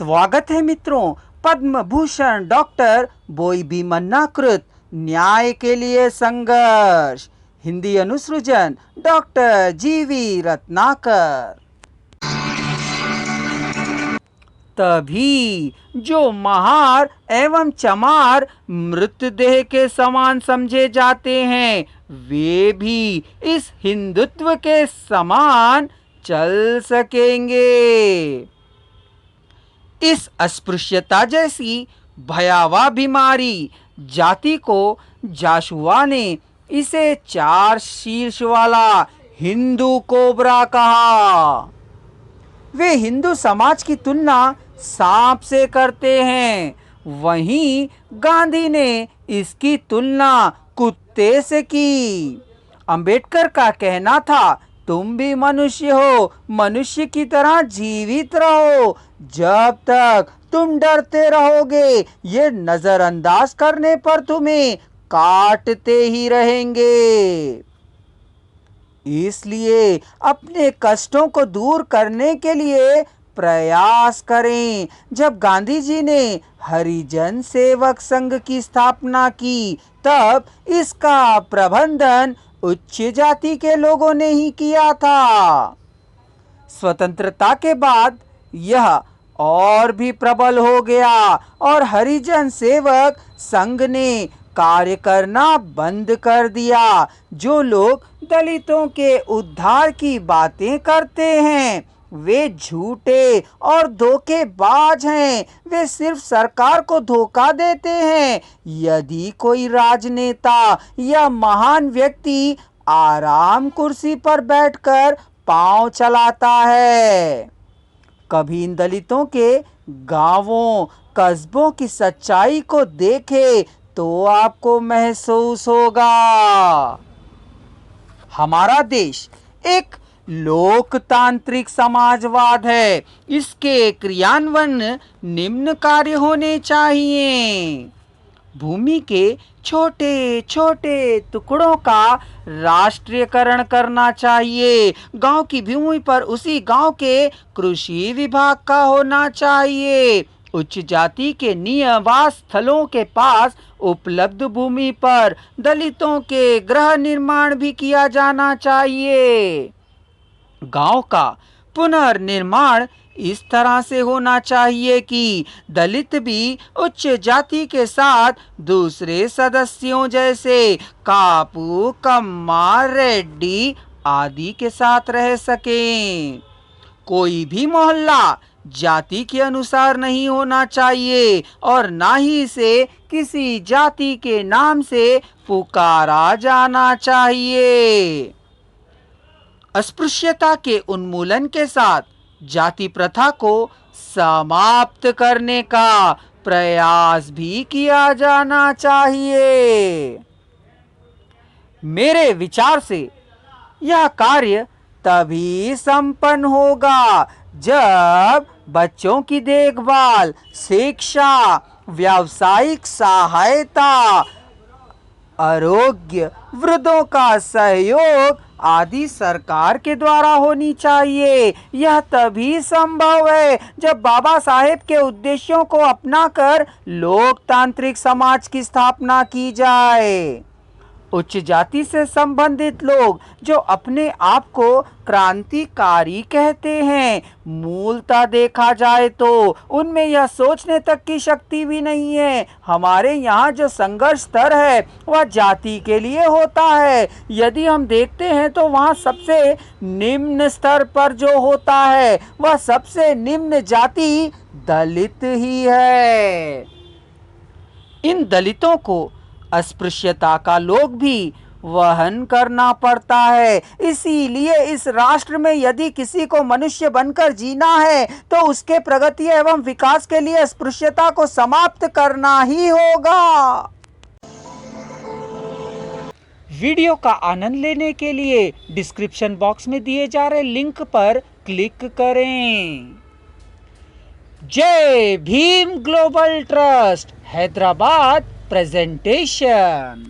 स्वागत है मित्रों। पद्म भूषण डॉक्टर बोई भीमन्ना कृत न्याय के लिए संघर्ष, हिंदी अनुसृजन डॉक्टर जीवी रत्नाकर। तभी जो महार एवं चमार मृतदेह के समान समझे जाते हैं, वे भी इस हिंदुत्व के समान चल सकेंगे। इस अस्पृश्यता जैसी भयावह बीमारी जाति को जाशुआ ने इसे 4 शीर्ष वाला हिंदू कोबरा कहा। वे हिंदू समाज की तुलना सांप से करते हैं, वहीं गांधी ने इसकी तुलना कुत्ते से की। अंबेडकर का कहना था, तुम भी मनुष्य हो, मनुष्य की तरह जीवित रहो। जब तक तुम डरते रहोगे, ये नजरअंदाज करने पर तुम्हें काटते ही रहेंगे। इसलिए अपने कष्टों को दूर करने के लिए प्रयास करें। जब गांधी जी ने हरिजन सेवक संघ की स्थापना की, तब इसका प्रबंधन उच्च जाति के लोगों ने ही किया था। स्वतंत्रता के बाद यह और भी प्रबल हो गया और हरिजन सेवक संघ ने कार्य करना बंद कर दिया। जो लोग दलितों के उद्धार की बातें करते हैं, वे झूठे और धोखेबाज हैं। वे सिर्फ सरकार को धोखा देते हैं। यदि कोई राजनेता या महान व्यक्ति आराम कुर्सी पर बैठकर पांव चलाता है, कभी इन दलितों के गांवों कस्बों की सच्चाई को देखे तो आपको महसूस होगा। हमारा देश एक लोकतांत्रिक समाजवाद है। इसके क्रियान्वयन निम्न कार्य होने चाहिए। भूमि के छोटे छोटे टुकड़ों का राष्ट्रीयकरण करना चाहिए। गांव की भूमि पर उसी गांव के कृषि विभाग का होना चाहिए। उच्च जाति के निवास स्थलों के पास उपलब्ध भूमि पर दलितों के गृह निर्माण भी किया जाना चाहिए। गांव का पुनर्निर्माण इस तरह से होना चाहिए कि दलित भी उच्च जाति के साथ दूसरे सदस्यों जैसे कापू, कम्मा, रेड्डी आदि के साथ रह सकें। कोई भी मोहल्ला जाति के अनुसार नहीं होना चाहिए और ना ही इसे किसी जाति के नाम से पुकारा जाना चाहिए। अस्पृश्यता के उन्मूलन के साथ जाति प्रथा को समाप्त करने का प्रयास भी किया जाना चाहिए। मेरे विचार से यह कार्य तभी संपन्न होगा जब बच्चों की देखभाल, शिक्षा, व्यावसायिक सहायता, आरोग्य, वृद्धों का सहयोग आदि सरकार के द्वारा होनी चाहिए। यह तभी संभव है जब बाबा साहेब के उद्देश्यों को अपनाकर लोकतांत्रिक समाज की स्थापना की जाए। उच्च जाति से संबंधित लोग जो अपने आप को क्रांतिकारी कहते हैं, मूलतः देखा जाए तो उनमें यह सोचने तक की शक्ति भी नहीं है। हमारे यहाँ जो संघर्ष स्तर है वह जाति के लिए होता है। यदि हम देखते हैं तो वहाँ सबसे निम्न स्तर पर जो होता है वह सबसे निम्न जाति दलित ही है। इन दलितों को अस्पृश्यता का लोग भी वहन करना पड़ता है। इसीलिए इस राष्ट्र में यदि किसी को मनुष्य बनकर जीना है तो उसके प्रगति एवं विकास के लिए अस्पृश्यता को समाप्त करना ही होगा। वीडियो का आनंद लेने के लिए डिस्क्रिप्शन बॉक्स में दिए जा रहे लिंक पर क्लिक करें। जय Bhim global trust Hyderabad presentation।